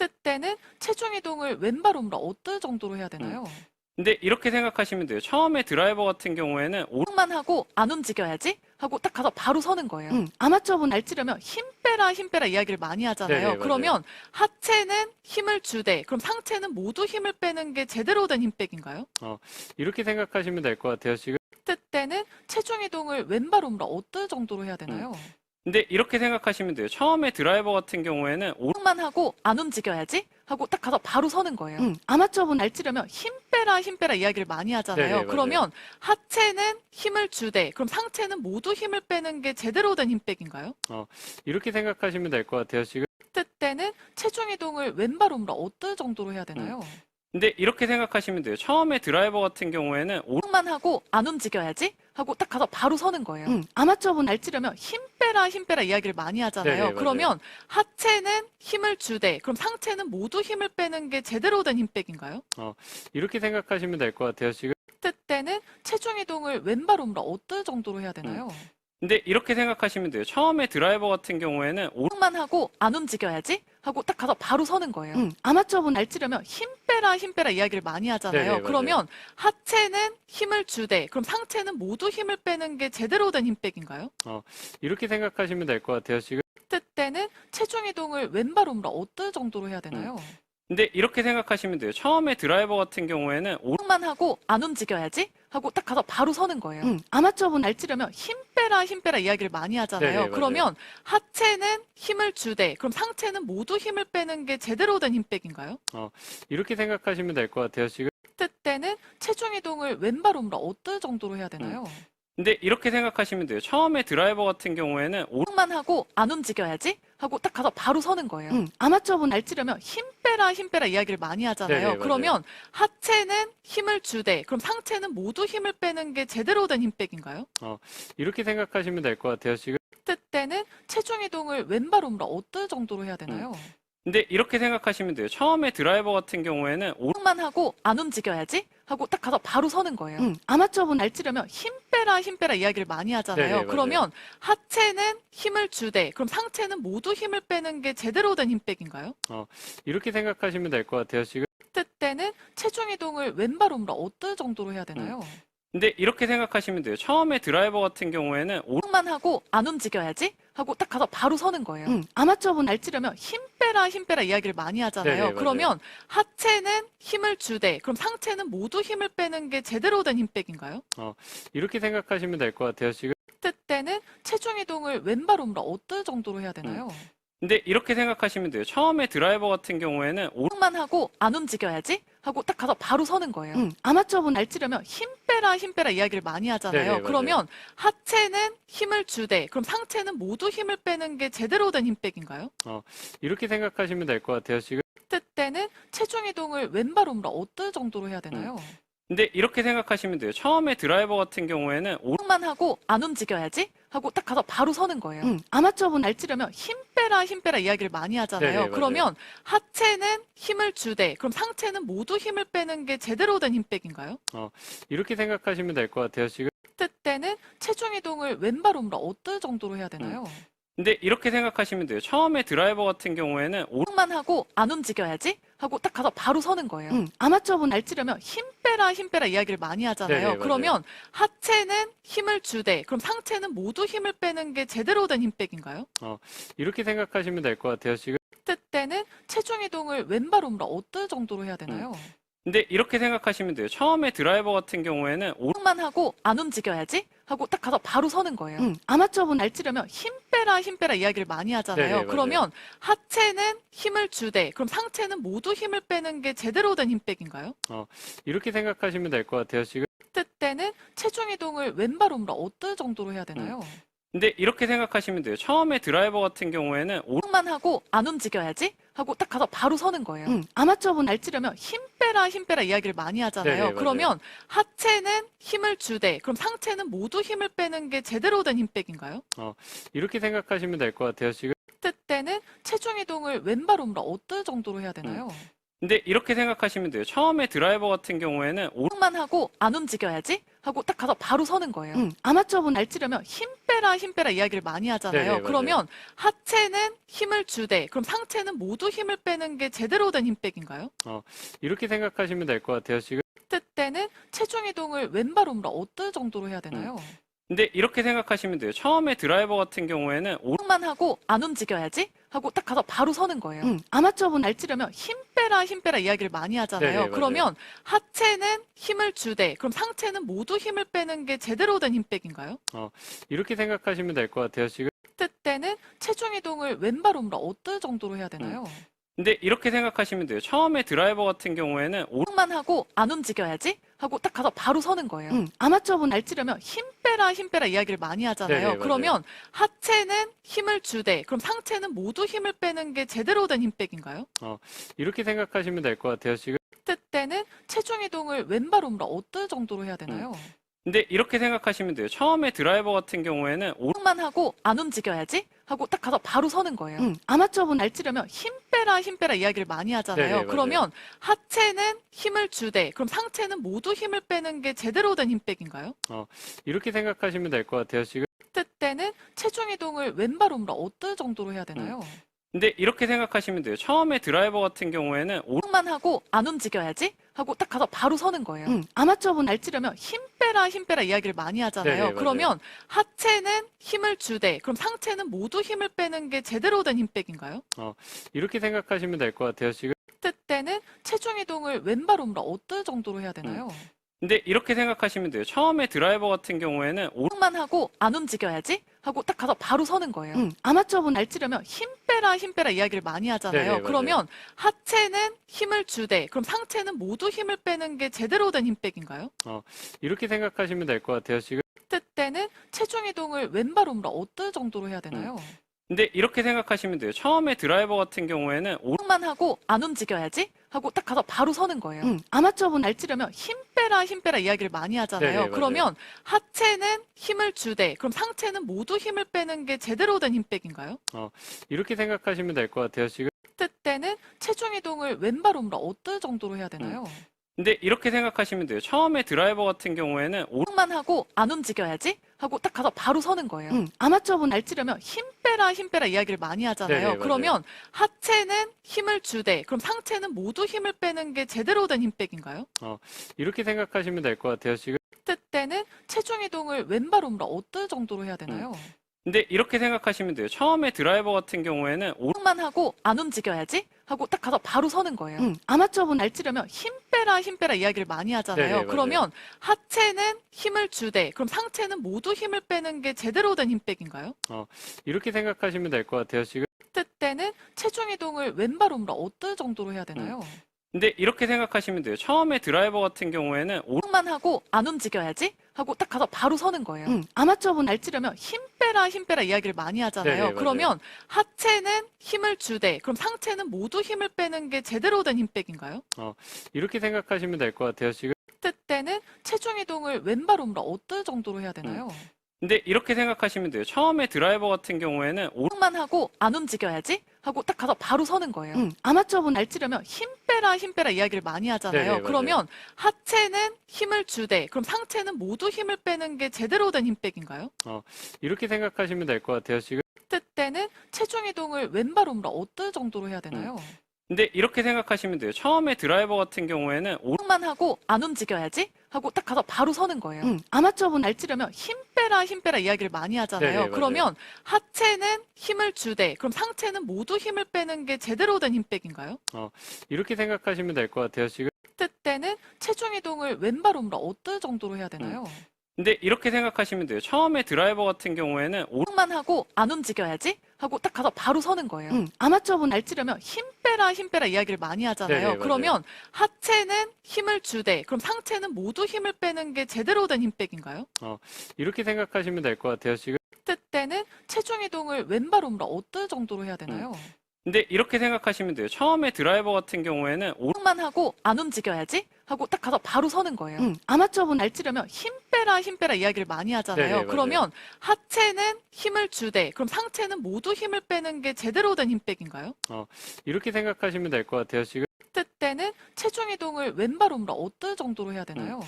때는 체중 이동을 왼발 우므로 어느 정도로 해야 되나요? 근데 이렇게 생각하시면 돼요. 처음에 드라이버 같은 경우에는 만 하고 안 움직여야지 하고 딱 가서 바로 서는 거예요. 아마추어분 알찌려면 힘 빼라 이야기를 많이 하잖아요. 네네, 맞아요. 그러면 하체는 힘을 주되 그럼 상체는 모두 힘을 빼는 게 제대로 된 힘빼기인가요? 이렇게 생각하시면 될 것 같아요. 지금 때는 체중 이동을 왼발 우므로 어느 정도로 해야 되나요? 근데 이렇게 생각하시면 돼요. 처음에 드라이버 같은 경우에는 만 하고 안 움직여야지 하고 딱 가서 바로 서는 거예요. 아마추어분 알찌려면 힘 빼라 이야기를 많이 하잖아요. 네네, 맞아요. 그러면 하체는 힘을 주되 그럼 상체는 모두 힘을 빼는 게 제대로 된 힘빼기인가요? 이렇게 생각하시면 될 것 같아요. 지금 때는 체중 이동을 왼발 우므로 어느 정도로 해야 되나요? 근데 이렇게 생각하시면 돼요. 처음에 드라이버 같은 경우에는 만 하고 안 움직여야지 하고 딱 가서 바로 서는 거예요. 아마추어분 알찌려면 힘 빼라 이야기를 많이 하잖아요. 네네, 맞아요. 그러면 하체는 힘을 주되 그럼 상체는 모두 힘을 빼는 게 제대로 된 힘빼기인가요? 이렇게 생각하시면 될 것 같아요. 지금 때는 체중 이동을 왼발 우므로 어느 정도로 해야 되나요? 근데 이렇게 생각하시면 돼요. 처음에 드라이버 같은 경우에는 만 하고 안 움직여야지 하고 딱 가서 바로 서는 거예요. 아마추어분 알찌려면 힘 빼라 이야기를 많이 하잖아요. 네네, 맞아요. 그러면 하체는 힘을 주되 그럼 상체는 모두 힘을 빼는 게 제대로 된 힘빼기인가요? 이렇게 생각하시면 될 것 같아요. 지금 때는 체중 이동을 왼발 우므로 어느 정도로 해야 되나요? 근데 이렇게 생각하시면 돼요. 처음에 드라이버 같은 경우에는 만 하고 안 움직여야지 하고 딱 가서 바로 서는 거예요. 아마추어분 알찌려면 힘 빼라 이야기를 많이 하잖아요. 네네, 맞아요. 그러면 하체는 힘을 주되 그럼 상체는 모두 힘을 빼는 게 제대로 된 힘빼기인가요? 이렇게 생각하시면 될 것 같아요. 지금 때는 체중 이동을 왼발 우므로 어느 정도로 해야 되나요? 근데 이렇게 생각하시면 돼요. 처음에 드라이버 같은 경우에는 만 하고 안 움직여야지 하고 딱 가서 바로 서는 거예요. 아마추어분 알찌려면 힘 빼라 이야기를 많이 하잖아요. 네네, 맞아요. 그러면 하체는 힘을 주되 그럼 상체는 모두 힘을 빼는 게 제대로 된 힘빼기인가요? 이렇게 생각하시면 될 것 같아요. 지금 때는 체중 이동을 왼발 우므로 어느 정도로 해야 되나요? 근데 이렇게 생각하시면 돼요. 처음에 드라이버 같은 경우에는 만 하고 안 움직여야지 하고 딱 가서 바로 서는 거예요. 아마추어분 알찌려면 힘 빼라 이야기를 많이 하잖아요. 네네, 맞아요. 그러면 하체는 힘을 주되 그럼 상체는 모두 힘을 빼는 게 제대로 된 힘빼기인가요? 이렇게 생각하시면 될 것 같아요. 지금 때는 체중 이동을 왼발 우므로 어느 정도로 해야 되나요? 근데 이렇게 생각하시면 돼요. 처음에 드라이버 같은 경우에는 만 하고 안 움직여야지 하고 딱 가서 바로 서는 거예요. 아마추어분 알찌려면 힘 빼라 이야기를 많이 하잖아요. 네네, 맞아요. 그러면 하체는 힘을 주되 그럼 상체는 모두 힘을 빼는 게 제대로 된 힘빼기인가요? 이렇게 생각하시면 될 것 같아요. 지금 때는 체중 이동을 왼발 우므로 어느 정도로 해야 되나요? 근데 이렇게 생각하시면 돼요. 처음에 드라이버 같은 경우에는 만 하고 안 움직여야지 하고 딱 가서 바로 서는 거예요. 아마추어분 알찌려면 힘 빼라 이야기를 많이 하잖아요. 네네, 맞아요. 그러면 하체는 힘을 주되 그럼 상체는 모두 힘을 빼는 게 제대로 된 힘빼기인가요? 이렇게 생각하시면 될 것 같아요. 지금 때는 체중 이동을 왼발 우므로 어느 정도로 해야 되나요? 근데 이렇게 생각하시면 돼요. 처음에 드라이버 같은 경우에는 만 하고 안 움직여야지 하고 딱 가서 바로 서는 거예요. 아마추어분 알찌려면 힘 빼라 이야기를 많이 하잖아요. 네네, 맞아요. 그러면 하체는 힘을 주되 그럼 상체는 모두 힘을 빼는 게 제대로 된 힘빼기인가요? 이렇게 생각하시면 될 것 같아요. 지금 때는 체중 이동을 왼발 우므로 어느 정도로 해야 되나요? 근데 이렇게 생각하시면 돼요. 처음에 드라이버 같은 경우에는 만 하고 안 움직여야지 하고 딱 가서 바로 서는 거예요. 아마추어분 알찌려면 힘 빼라 이야기를 많이 하잖아요. 네네, 맞아요. 그러면 하체는 힘을 주되 그럼 상체는 모두 힘을 빼는 게 제대로 된 힘빼기인가요? 이렇게 생각하시면 될 것 같아요. 지금 때는 체중 이동을 왼발 우므로 어느 정도로 해야 되나요? 근데 이렇게 생각하시면 돼요. 처음에 드라이버 같은 경우에는 만 하고 안 움직여야지 하고 딱 가서 바로 서는 거예요. 아마추어분 알찌려면 힘 빼라 이야기를 많이 하잖아요. 네네, 맞아요. 그러면 하체는 힘을 주되 그럼 상체는 모두 힘을 빼는 게 제대로 된 힘빼기인가요? 이렇게 생각하시면 될 것 같아요. 지금 때는 체중 이동을 왼발 우므로 어느 정도로 해야 되나요? 근데 이렇게 생각하시면 돼요. 처음에 드라이버 같은 경우에는 만 하고 안 움직여야지 하고 딱 가서 바로 서는 거예요. 아마추어분 알찌려면 힘 빼라 이야기를 많이 하잖아요. 네네, 맞아요. 그러면 하체는 힘을 주되 그럼 상체는 모두 힘을 빼는 게 제대로 된 힘빼기인가요? 이렇게 생각하시면 될 것 같아요. 지금 때는 체중 이동을 왼발 우므로 어느 정도로 해야 되나요? 근데 이렇게 생각하시면 돼요. 처음에 드라이버 같은 경우에는 만 하고 안 움직여야지 하고 딱 가서 바로 서는 거예요. 아마추어분 알찌려면 힘 빼라 이야기를 많이 하잖아요. 네네, 그러면 하체는 힘을 주되 그럼 상체는 모두 힘을 빼는 게 제대로 된 힘빼기인가요? 이렇게 생각하시면 될 것 같아요. 지금 때는 체중 이동을 왼발 우므로 어느 정도로 해야 되나요? 근데 이렇게 생각하시면 돼요. 처음에 드라이버 같은 경우에는 만 하고 안 움직여야지 하고 딱 가서 바로 서는 거예요. 아마추어분 알찌려면 힘 빼라 이야기를 많이 하잖아요. 네네, 그러면 하체는 힘을 주되 그럼 상체는 모두 힘을 빼는 게 제대로 된 힘빼기인가요? 이렇게 생각하시면 될 것 같아요. 지금 때는 체중 이동을 왼발 우므로 어느 정도로 해야 되나요? 근데 이렇게 생각하시면 돼요. 처음에 드라이버 같은 경우에는 만 하고 안 움직여야지 하고 딱 가서 바로 서는 거예요. 아마추어분 알찌려면 힘 빼라 이야기를 많이 하잖아요. 네네, 맞아요. 그러면 하체는 힘을 주되 그럼 상체는 모두 힘을 빼는 게 제대로 된 힘빼기인가요? 이렇게 생각하시면 될 것 같아요. 지금 때는 체중 이동을 왼발 우므로 어느 정도로 해야 되나요? 근데 이렇게 생각하시면 돼요. 처음에 드라이버 같은 경우에는 만 하고 안 움직여야지 하고 딱 가서 바로 서는 거예요. 아마추어분 알찌려면 힘 빼라 이야기를 많이 하잖아요. 네네, 맞아요. 그러면 하체는 힘을 주되 그럼 상체는 모두 힘을 빼는 게 제대로 된 힘빼기인가요? 이렇게 생각하시면 될 것 같아요. 지금 때는 체중 이동을 왼발 우므로 어느 정도로 해야 되나요? 근데 이렇게 생각하시면 돼요. 처음에 드라이버 같은 경우에는 만 하고 안 움직여야지 하고 딱 가서 바로 서는 거예요. 아마추어분 알찌려면 힘 빼라 이야기를 많이 하잖아요. 네네, 맞아요. 그러면 하체는 힘을 주되 그럼 상체는 모두 힘을 빼는 게 제대로 된 힘빼기인가요? 이렇게 생각하시면 될 것 같아요. 지금 때는 체중 이동을 왼발 우므로 어느 정도로 해야 되나요? 근데 이렇게 생각하시면 돼요. 처음에 드라이버 같은 경우에는 만 하고 안 움직여야지 하고 딱 가서 바로 서는 거예요. 아마추어분 알찌려면 힘 빼라 이야기를 많이 하잖아요. 네네, 맞아요. 그러면 하체는 힘을 주되 그럼 상체는 모두 힘을 빼는 게 제대로 된 힘빼기인가요? 이렇게 생각하시면 될 것 같아요. 지금 때는 체중 이동을 왼발 우므로 어느 정도로 해야 되나요? 근데 이렇게 생각하시면 돼요. 처음에 드라이버 같은 경우에는 만 하고 안 움직여야지 하고 딱 가서 바로 서는 거예요. 아마추어분 알찌려면 힘 빼라 이야기를 많이 하잖아요. 네네, 맞아요. 그러면 하체는 힘을 주되 그럼 상체는 모두 힘을 빼는 게 제대로 된 힘빼기인가요? 이렇게 생각하시면 될 것 같아요. 지금 때는 체중 이동을 왼발 우므로 어느 정도로 해야 되나요? 근데 이렇게 생각하시면 돼요. 처음에 드라이버 같은 경우에는 만 하고 안 움직여야지 하고 딱 가서 바로 서는 거예요. 아마추어분 알찌려면 힘 빼라 이야기를 많이 하잖아요. 네네, 맞아요. 그러면 하체는 힘을 주되 그럼 상체는 모두 힘을 빼는 게 제대로 된 힘빼기인가요? 이렇게 생각하시면 될 것 같아요. 지금 때는 체중 이동을 왼발 우므로 어느 정도로 해야 되나요? 근데 이렇게 생각하시면 돼요. 처음에 드라이버 같은 경우에는 만 하고 안 움직여야지 하고 딱 가서 바로 서는 거예요. 아마추어분 알찌려면 힘 빼라 이야기를 많이 하잖아요. 네네, 맞아요. 그러면 하체는 힘을 주되 그럼 상체는 모두 힘을 빼는 게 제대로 된 힘빼기인가요? 이렇게 생각하시면 될 것 같아요. 지금 때는 체중 이동을 왼발 우므로 어느 정도로 해야 되나요? 근데 이렇게 생각하시면 돼요. 처음에 드라이버 같은 경우에는 만 하고 안 움직여야지 하고 딱 가서 바로 서는 거예요. 아마추어분 알찌려면 힘 빼라 이야기를 많이 하잖아요. 네네, 맞아요. 그러면 하체는 힘을 주되 그럼 상체는 모두 힘을 빼는 게 제대로 된 힘빼기인가요? 이렇게 생각하시면 될 것 같아요. 지금 때는 체중 이동을 왼발 우므로 어느 정도로 해야 되나요? 근데 이렇게 생각하시면 돼요. 처음에 드라이버 같은 경우에는 만 하고 안 움직여야지 하고 딱 가서 바로 서는 거예요. 아마추어분 알찌려면 힘 빼라 이야기를 많이 하잖아요. 네네, 맞아요. 그러면 하체는 힘을 주되 그럼 상체는 모두 힘을 빼는 게 제대로 된 힘빼기인가요? 이렇게 생각하시면 될 것 같아요. 지금 때는 체중 이동을 왼발 우므로 어느 정도로 해야 되나요? 근데 이렇게 생각하시면 돼요. 처음에 드라이버 같은 경우에는 만 하고 안 움직여야지 하고 딱 가서 바로 서는 거예요. 아마추어분 알찌려면 힘 빼라 이야기를 많이 하잖아요. 네네, 맞아요. 그러면 하체는 힘을 주되 그럼 상체는 모두 힘을 빼는 게 제대로 된 힘빼기인가요? 이렇게 생각하시면 될 것 같아요. 지금 때는 체중 이동을 왼발 우므로 어느 정도로 해야 되나요? 근데 이렇게 생각하시면 돼요. 처음에 드라이버 같은 경우에는 만 하고 안 움직여야지 하고 딱 가서 바로 서는 거예요. 아마추어분 알찌려면 힘 빼라 이야기를 많이 하잖아요. 네네, 맞아요. 그러면 하체는 힘을 주되 그럼 상체는 모두 힘을 빼는 게 제대로 된 힘빼기인가요? 이렇게 생각하시면 될 것 같아요. 지금 때는 체중 이동을 왼발 우므로 어느 정도로 해야 되나요? 근데 이렇게 생각하시면 돼요. 처음에 드라이버 같은 경우에는 만 하고 안 움직여야지 하고 딱 가서 바로 서는 거예요. 아마추어분 알찌려면 힘 빼라 이야기를 많이 하잖아요. 네네, 맞아요. 그러면 하체는 힘을 주되 그럼 상체는 모두 힘을 빼는 게 제대로 된 힘빼기인가요? 이렇게 생각하시면 될 것 같아요. 지금 때는 때는 체중 이동을 왼발 우물어 어느 정도로 해야 되나요?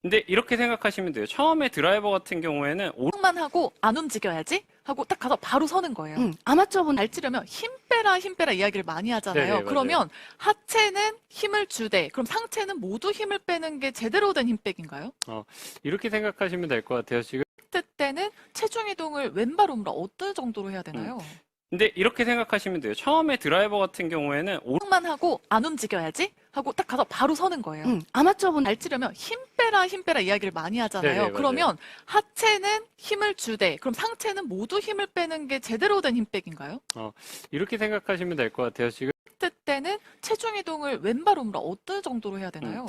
근데 이렇게 생각하시면 돼요. 처음에 드라이버 같은 경우에는 만 하고 안 움직여야지 하고 딱 가서 바로 서는 거예요. 아마추어분 알찌려면 힘 빼라 이야기를 많이 하잖아요. 네네, 맞아요. 그러면 하체는 힘을 주되 그럼 상체는 모두 힘을 빼는 게 제대로 된 힘빼기인가요? 이렇게 생각하시면 될 것 같아요. 지금 때는 체중 이동을 왼발 우물어 어느 정도로 해야 되나요? 근데 이렇게 생각하시면 돼요. 처음에 드라이버 같은 경우에는 만 하고 안 움직여야지 하고 딱 가서 바로 서는 거예요. 아마추어분 알찌려면 힘 빼라 이야기를 많이 하잖아요. 네네, 맞아요. 그러면 하체는 힘을 주되 그럼 상체는 모두 힘을 빼는 게 제대로 된 힘빼기인가요? 이렇게 생각하시면 될 것 같아요. 지금 때는 체중 이동을 왼발 우물어 어느 정도로 해야 되나요?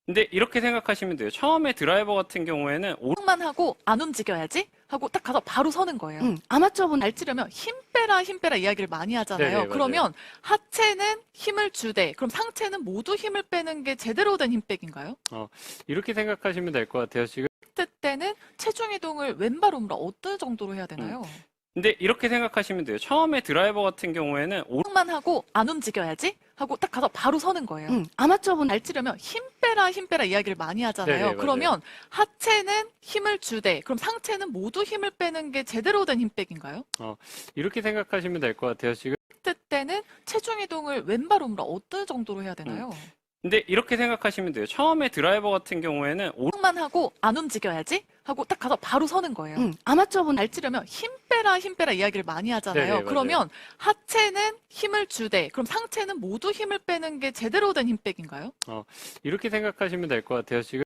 근데 이렇게 생각하시면 돼요. 처음에 드라이버 같은 경우에는 만 하고 안 움직여야지 하고 딱 가서 바로 서는 거예요. 아마추어분 알찌려면 힘 빼라 이야기를 많이 하잖아요. 네네, 맞아요. 그러면 하체는 힘을 주되 그럼 상체는 모두 힘을 빼는 게 제대로 된 힘빼기인가요? 이렇게 생각하시면 될 것 같아요. 지금 때는 체중 이동을 왼발 우물어 어느 정도로 해야 되나요? 근데 이렇게 생각하시면 돼요. 처음에 드라이버 같은 경우에는 만 하고 안 움직여야지 하고 딱 가서 바로 서는 거예요. 아마추어분 알찌려면 힘 빼라 이야기를 많이 하잖아요. 네네, 맞아요. 그러면 하체는 힘을 주되 그럼 상체는 모두 힘을 빼는 게 제대로 된 힘빼기인가요? 이렇게 생각하시면 될 것 같아요. 지금 때는 체중 이동을 왼발 우물어 어느 정도로 해야 되나요? 근데 이렇게 생각하시면 돼요. 처음에 드라이버 같은 경우에는 만 하고 안 움직여야지 하고 딱 가서 바로 서는 거예요. 아마추어분 알찌려면 힘 빼라 이야기를 많이 하잖아요. 네네, 맞아요. 그러면 하체는 힘을 주되 그럼 상체는 모두 힘을 빼는 게 제대로 된 힘빼기인가요? 이렇게 생각하시면 될 것 같아요. 지금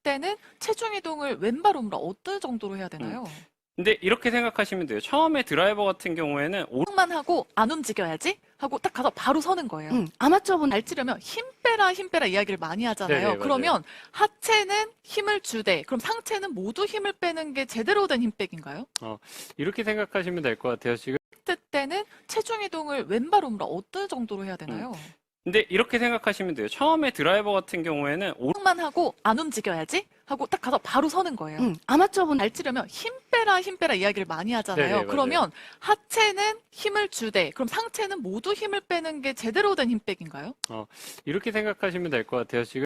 때는 체중 이동을 왼발 우물어 어느 정도로 해야 되나요? 근데 이렇게 생각하시면 돼요. 처음에 드라이버 같은 경우에는 만 하고 안 움직여야지 하고 딱 가서 바로 서는 거예요. 아마추어분 알찌려면 힘 빼라 이야기를 많이 하잖아요. 네네, 맞아요. 그러면 하체는 힘을 주되 그럼 상체는 모두 힘을 빼는 게 제대로 된 힘빼기인가요? 이렇게 생각하시면 될 것 같아요. 지금 때는 체중 이동을 왼발 우물어 어느 정도로 해야 되나요? 근데 이렇게 생각하시면 돼요. 처음에 드라이버 같은 경우에는 만 하고 안 움직여야지 하고 딱 가서 바로 서는 거예요. 아마추어분 알찌려면 힘 빼라 이야기를 많이 하잖아요. 네네, 맞아요. 그러면 하체는 힘을 주되 그럼 상체는 모두 힘을 빼는 게 제대로 된 힘빼기인가요? 이렇게 생각하시면 될 것 같아요. 지금